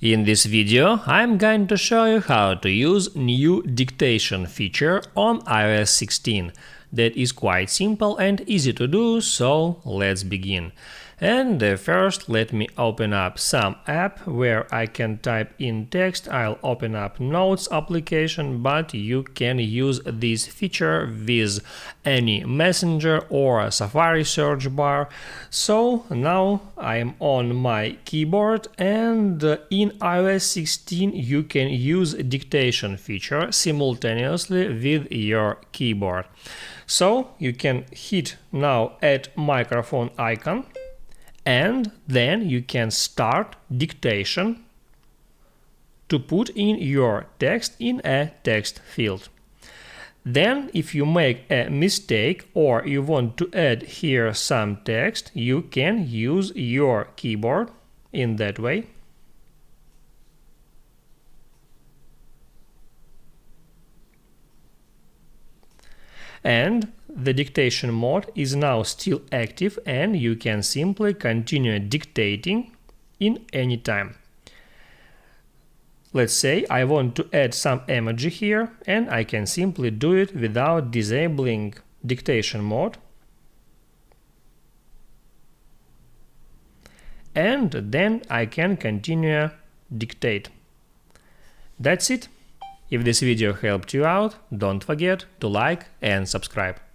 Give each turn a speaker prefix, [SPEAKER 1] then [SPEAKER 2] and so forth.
[SPEAKER 1] In this video, I'm going to show you how to use new dictation feature on iOS 16. That is quite simple and easy to do, so let's begin. And first let me open up some app where I can type in text. I'll open up Notes application, but you can use this feature with any messenger or Safari search bar. So now I'm on my keyboard, and in iOS 16 you can use dictation feature simultaneously with your keyboard. So you can hit now Add Microphone icon, and then you can start dictation to put in your text in a text field. Then if you make a mistake or you want to add here some text, you can use your keyboard in that way. And the dictation mode is now still active, and you can simply continue dictating in any time. Let's say I want to add some emoji here, and I can simply do it without disabling dictation mode. And then I can continue dictate. That's it. If this video helped you out, don't forget to like and subscribe.